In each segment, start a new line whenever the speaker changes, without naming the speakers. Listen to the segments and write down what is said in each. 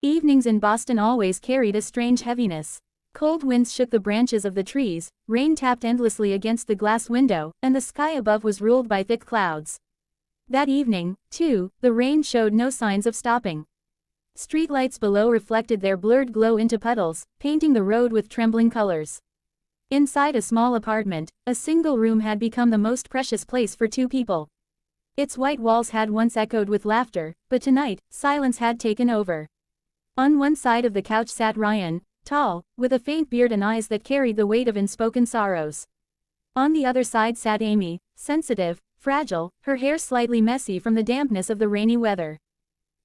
Evenings in Boston always carried a strange heaviness. Cold winds shook the branches of the trees, rain tapped endlessly against the glass window, and the sky above was ruled by thick clouds. That evening, too, the rain showed no signs of stopping. Streetlights below reflected their blurred glow into puddles, painting the road with trembling colors. Inside a small apartment, a single room had become the most precious place for two people. Its white walls had once echoed with laughter, but tonight, silence had taken over. On one side of the couch sat Ryan, tall, with a faint beard and eyes that carried the weight of unspoken sorrows. On the other side sat Amy, sensitive, fragile, her hair slightly messy from the dampness of the rainy weather.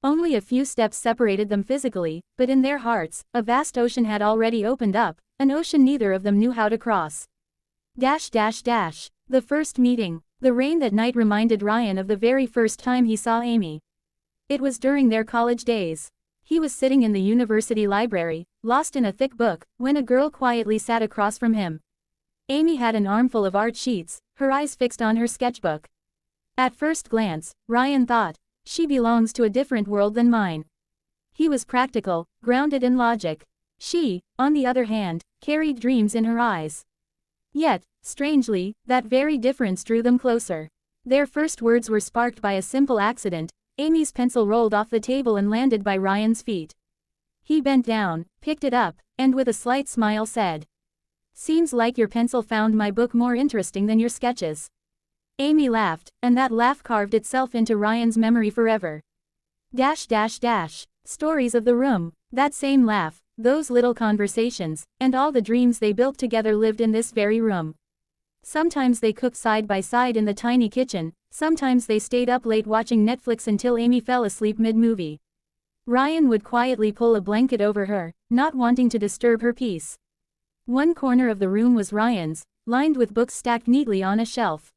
Only a few steps separated them physically, but in their hearts, a vast ocean had already opened up, an ocean neither of them knew how to cross. The first meeting. The rain that night reminded Ryan of the very first time he saw Amy. It was during their college days. He was sitting in the university library, lost in a thick book, when a girl quietly sat across from him. Amy had an armful of art sheets, her eyes fixed on her sketchbook. At first glance, Ryan thought, she belongs to a different world than mine. He was practical, grounded in logic. She, on the other hand, carried dreams in her eyes. Yet, strangely, that very difference drew them closer. Their first words were sparked by a simple accident. Amy's pencil rolled off the table and landed by Ryan's feet. He bent down, picked it up, and with a slight smile said, "Seems like your pencil found my book more interesting than your sketches." Amy laughed, and that laugh carved itself into Ryan's memory forever. Stories of the room. That same laugh, those little conversations, and all the dreams they built together lived in this very room. Sometimes they cooked side by side in the tiny kitchen, sometimes they stayed up late watching Netflix until Amy fell asleep mid-movie. Ryan would quietly pull a blanket over her, not wanting to disturb her peace. One corner of the room was Ryan's, lined with books stacked neatly on a shelf.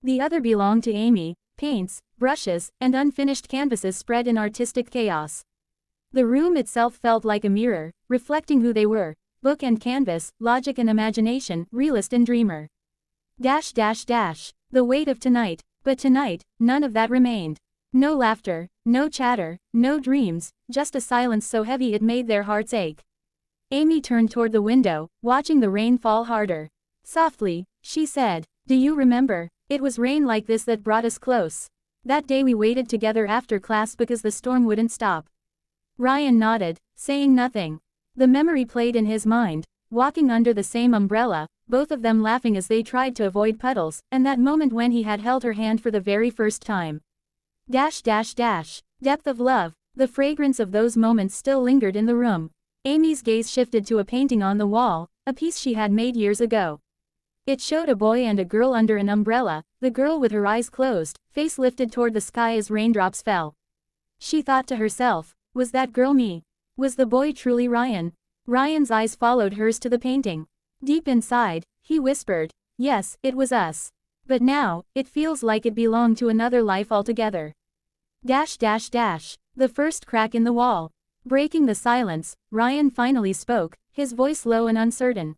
The other belonged to Amy, paints, brushes, and unfinished canvases spread in artistic chaos. The room itself felt like a mirror, reflecting who they were, book and canvas, logic and imagination, realist and dreamer. The weight of tonight. But tonight, none of that remained. No laughter, no chatter, no dreams, just a silence so heavy it made their hearts ache. Amy turned toward the window, watching the rain fall harder. Softly, she said, "Do you remember? It was rain like this that brought us close. That day we waited together after class because the storm wouldn't stop." Ryan nodded, saying nothing. The memory played in his mind, walking under the same umbrella, both of them laughing as they tried to avoid puddles, and that moment when he had held her hand for the very first time. Depth of love. The fragrance of those moments still lingered in the room. Amy's gaze shifted to a painting on the wall, a piece she had made years ago. It showed a boy and a girl under an umbrella, the girl with her eyes closed, face lifted toward the sky as raindrops fell. She thought to herself, was that girl me? Was the boy truly Ryan? Ryan's eyes followed hers to the painting. Deep inside, he whispered, "Yes, it was us. But now, it feels like it belonged to another life altogether." The first crack in the wall. Breaking the silence, Ryan finally spoke, his voice low and uncertain.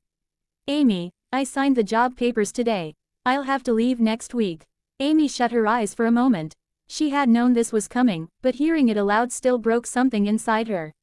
"Amy, I signed the job papers today. I'll have to leave next week." Amy shut her eyes for a moment. She had known this was coming, but hearing it aloud still broke something inside her.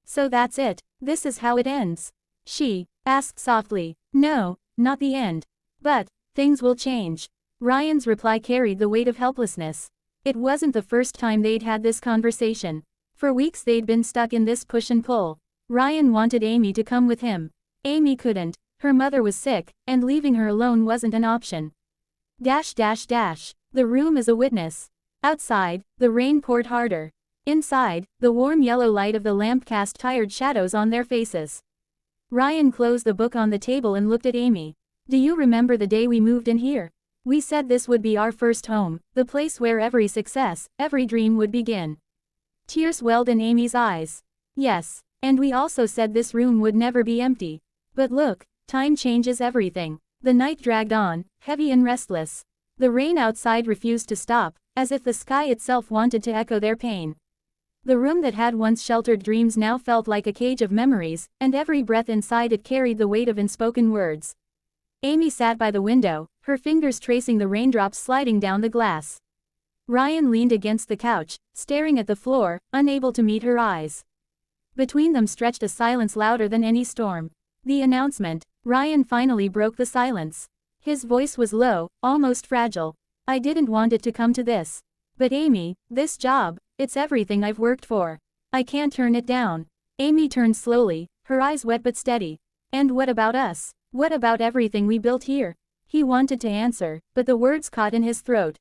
"So that's it, this is how it ends?" She asked softly. "No, not the end. But things will change." Ryan's reply carried the weight of helplessness. It wasn't the first time they'd had this conversation. For weeks they'd been stuck in this push and pull. Ryan wanted Amy to come with him. Amy couldn't. Her mother was sick, and leaving her alone wasn't an option. The room is a witness. Outside, the rain poured harder. Inside, the warm yellow light of the lamp cast tired shadows on their faces. Ryan closed the book on the table and looked at Amy. "Do you remember the day we moved in here? We said this would be our first home, the place where every success, every dream would begin." Tears welled in Amy's eyes. "Yes, and we also said this room would never be empty. But look, time changes everything." The night dragged on, heavy and restless. The rain outside refused to stop, as if the sky itself wanted to echo their pain. The room that had once sheltered dreams now felt like a cage of memories, and every breath inside it carried the weight of unspoken words. Amy sat by the window, her fingers tracing the raindrops sliding down the glass. Ryan leaned against the couch, staring at the floor, unable to meet her eyes. Between them stretched a silence louder than any storm. The announcement. Ryan finally broke the silence. His voice was low, almost fragile. I didn't want it to come to this. But Amy, this job, it's everything I've worked for. I can't turn it down. Amy turned slowly, her eyes wet but steady. And what about us? What about everything we built here? He wanted to answer, but the words caught in his throat.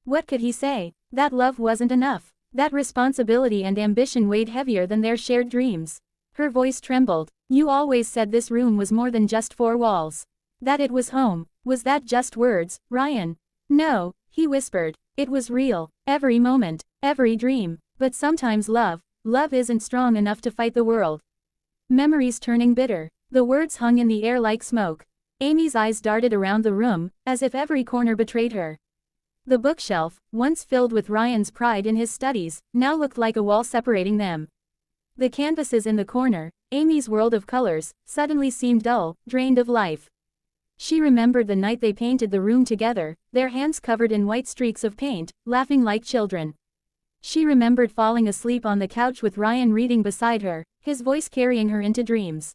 What could he say? That love wasn't enough. That responsibility and ambition weighed heavier than their shared dreams. Her voice trembled. You always said this room was more than just four walls. That it was home. Was that just words, Ryan? No, he whispered. It was real. Every moment, every dream. But sometimes love isn't strong enough to fight the world. Memories turning bitter. The words hung in the air like smoke. Amy's eyes darted around the room, as if every corner betrayed her. The bookshelf, once filled with Ryan's pride in his studies, now looked like a wall separating them. The canvases in the corner, Amy's world of colors, suddenly seemed dull, drained of life. She remembered the night they painted the room together, their hands covered in white streaks of paint, laughing like children. She remembered falling asleep on the couch with Ryan reading beside her, his voice carrying her into dreams.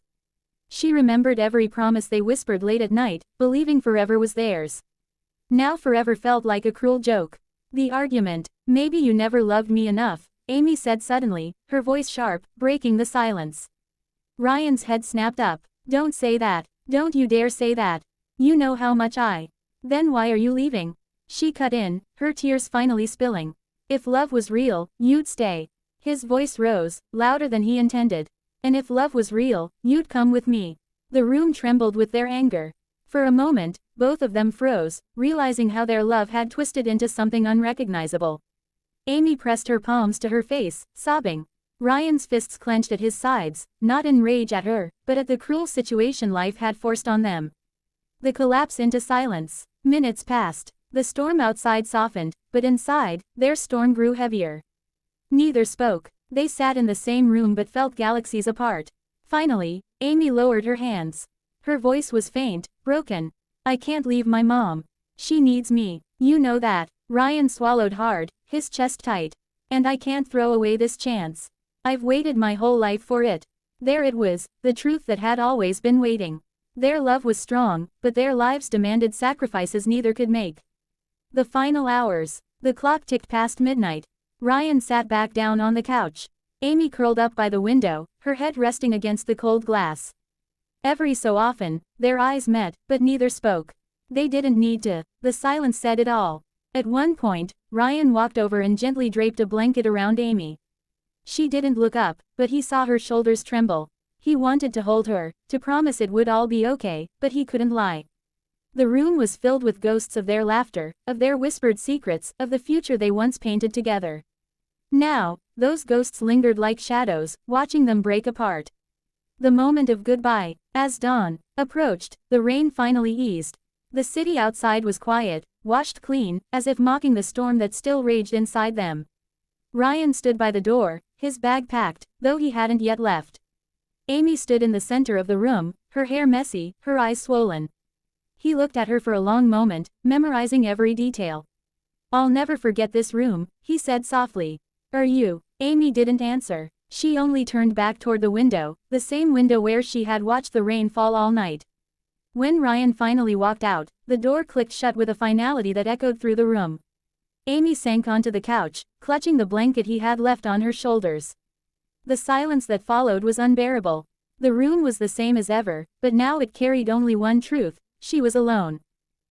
She remembered every promise they whispered late at night, believing forever was theirs. Now forever felt like a cruel joke. The argument. Maybe you never loved me enough, Amy said suddenly, her voice sharp, breaking the silence. Ryan's head snapped up. Don't say that. Don't you dare say that. You know how much I. Then why are you leaving? She cut in, her tears finally spilling. If love was real, you'd stay. His voice rose, louder than he intended. And if love was real, you'd come with me. The room trembled with their anger. For a moment, both of them froze, realizing how their love had twisted into something unrecognizable. Amy pressed her palms to her face, sobbing. Ryan's fists clenched at his sides, not in rage at her, but at the cruel situation life had forced on them. The collapse into silence. Minutes passed. The storm outside softened, but inside, their storm grew heavier. Neither spoke. They sat in the same room but felt galaxies apart. Finally, Amy lowered her hands. Her voice was faint, broken. I can't leave my mom. She needs me. You know that. Ryan swallowed hard, his chest tight. And I can't throw away this chance. I've waited my whole life for it. There it was, the truth that had always been waiting. Their love was strong, but their lives demanded sacrifices neither could make. The final hours. The clock ticked past midnight. Ryan sat back down on the couch. Amy curled up by the window, her head resting against the cold glass. Every so often, their eyes met, but neither spoke. They didn't need to. The silence said it all. At one point, Ryan walked over and gently draped a blanket around Amy. She didn't look up, but he saw her shoulders tremble. He wanted to hold her, to promise it would all be okay, but he couldn't lie. The room was filled with ghosts of their laughter, of their whispered secrets, of the future they once painted together. Now, those ghosts lingered like shadows, watching them break apart. The moment of goodbye. As dawn approached, the rain finally eased. The city outside was quiet, washed clean, as if mocking the storm that still raged inside them. Ryan stood by the door, his bag packed, though he hadn't yet left. Amy stood in the center of the room, her hair messy, her eyes swollen. He looked at her for a long moment, memorizing every detail. I'll never forget this room, he said softly. Are you? Amy didn't answer. She only turned back toward the window, the same window where she had watched the rain fall all night. When Ryan finally walked out, the door clicked shut with a finality that echoed through the room. Amy sank onto the couch, clutching the blanket he had left on her shoulders. The silence that followed was unbearable. The room was the same as ever, but now it carried only one truth: she was alone.